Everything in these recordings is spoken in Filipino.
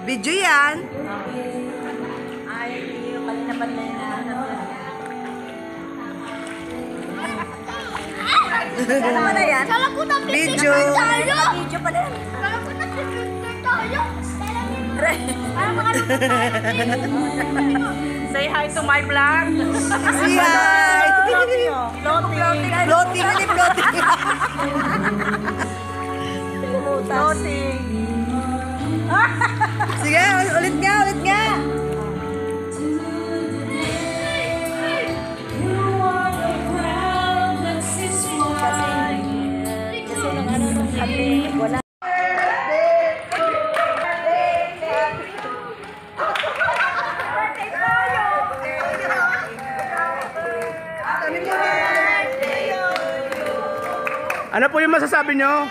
Video yan. Ay, kanina pa na yan. Ano na yan? Video. Video pa din. Say hi to my vlog. Say hi. Floating. Floating, hindi floating. Floating. Sige, ulit nga, ulit nga. Kasi nung ano nung kami, wala. Ano po yung masasabi nyo?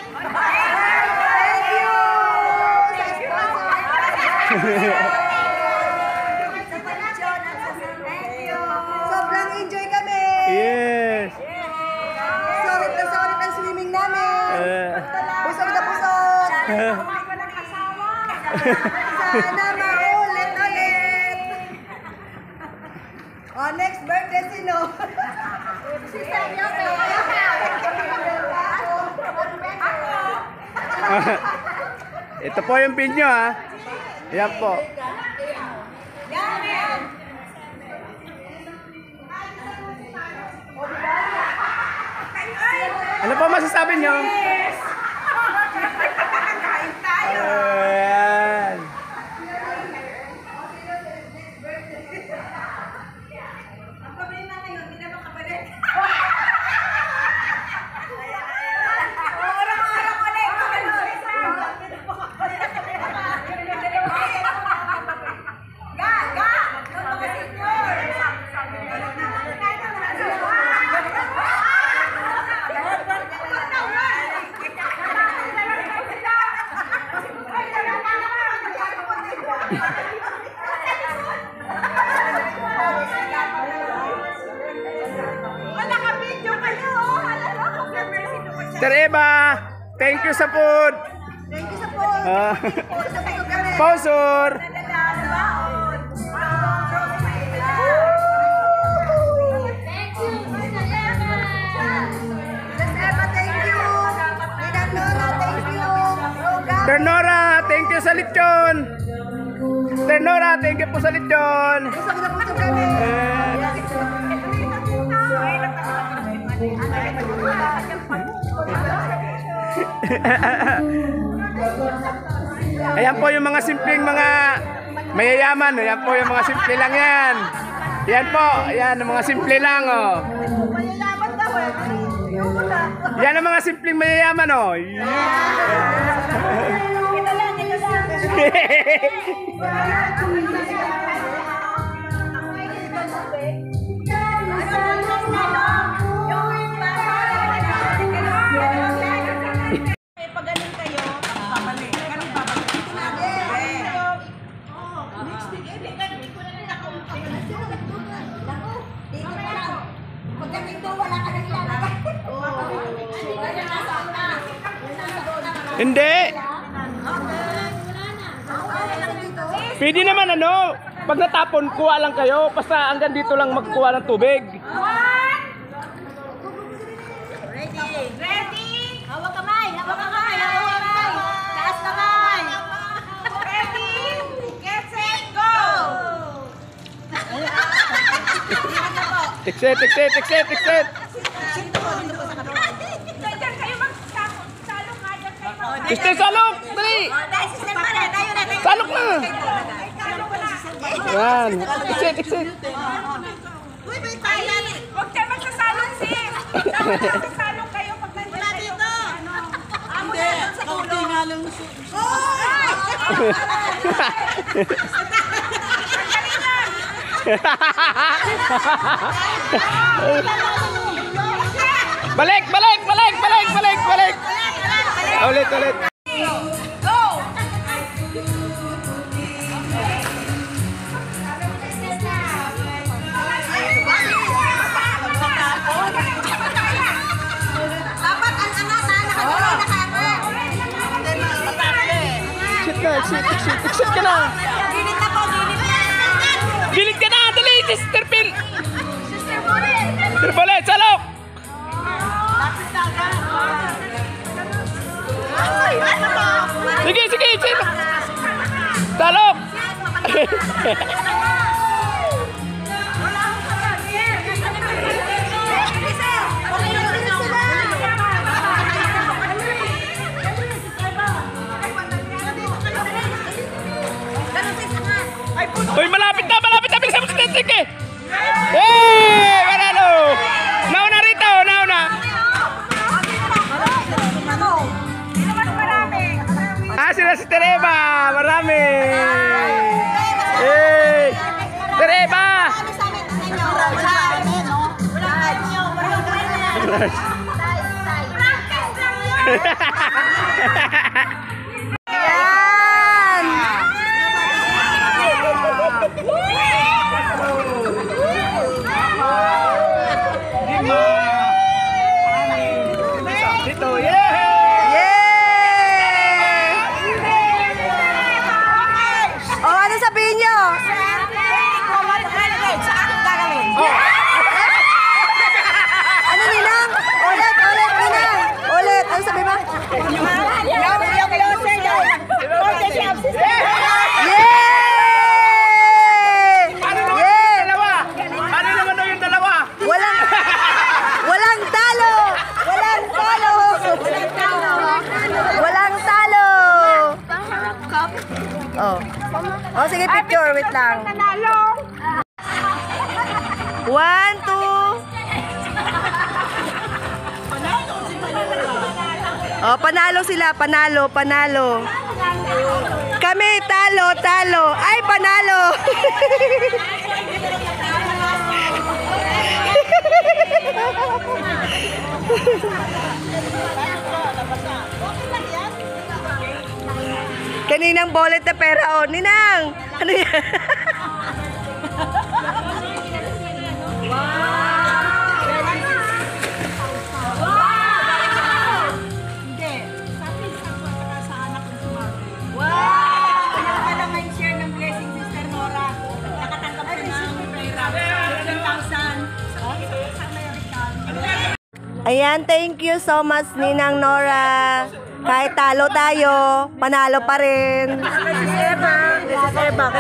Sobrang enjoy kami. Yes. Solid ang swimming namin. Busog na busog. Sana maulit-ulit. Oh, next birthday sino? Si Sanyo. Ito po yung pin nyo, ha. Yan po. Ano po masasabi nyo? Ayan. Sir Eva, thank you sa food. Thank you sa po. Sponsor. Ternora, thank you sa lechon. Ternora, thank you po sa lechon. Busog na busog kami. Ayan po yung mga simpleng mga mayayaman. Ayan po yung mga simple lang yan. Yan po, ayan ang mga simple lang, oh. Yan ang mga simpleng mayayaman, oh. Hindi. Pwede naman ano, pag natapon, kuha lang kayo. Basta hanggang dito lang magkuha ng tubig. Ready? Hawak kamay. Hawak kamay. Hawak kamay. Taas kamay. Ready? Get set, go! Tikset, tikset, tikset, tikset. Diyan kayo magsalok ha. Diyan kayo mag- Sister, salok! Dali! Dahil sister pa rin. Tayo na. Salok na! Salok na. Yan. Tikset, tikset. Uy, may tayo. Huwag kayo magsasalok, sis. Dapat magsasalok kayo pag nandiyan kayo. Amo na doon sa ulo. Nga lang. Balik, balik, balik, balik, balik, balik. Ulit, ulit. Go! Dapat ang anak na nakatuloy na kami. Shit na, shit, shit, shit. Sus ka na. Ginit na po, ginit na. Gilid ka na. Dali, Sister Pin. Sister Bolet. Sister Bolet, salok. Lapit na agad. Ay, ano to? Sige, sige. Sino? Salok. Uy, malapit na. Bilisan mo si Tetrik eh. Hey! Manalo! Nauna rito, nauna. Sila si Tereba. Marami. Hey! Tereba! Yan! Dito, yeah! Yay! O, ano sabihin nyo? Sa akin gagawin. Ano, Ninang? Ulit, Ninang. Ulit, ano sabihin mo? Yung closer daw. Closer siya. Yay! Paano naman Yay! yung dalawa? Paano naman yung dalawa? Walang talo! Walang talo! Walang talo! Oh. Oh, sige, picture. Wait lang. 1, 2. Oh, panalo sila. Panalo. Kami, talo. Ay, panalo. Kaninang bolet na pera, oh. Ninang! Ano yan? Ayan, thank you so much, Ninang Nora. Kahit talo tayo, panalo pa rin.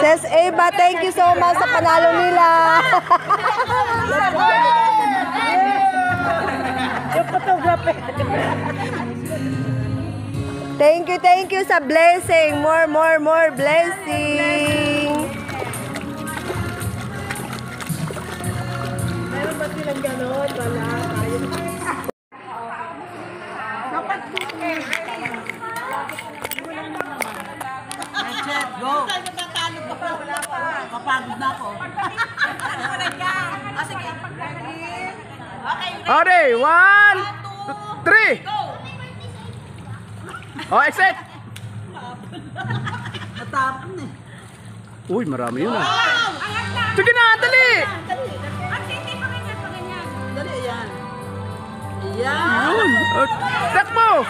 Sis Eva, thank you so much sa panalo nila. Thank you sa blessing. More blessing. Meron ba silang ganon? Wala. Go! Tatalo ka pa, wala pa. Papagod na ako. Wala ka. Sige. Okay. Okay, 1, 2, 3. Go! Oh, exit. Natapon eh. Uy, marami yun ah. Angat na! Sige na, dali. Ang titi pa ganyan. Dali, yan. Yan. Yun. Takbo.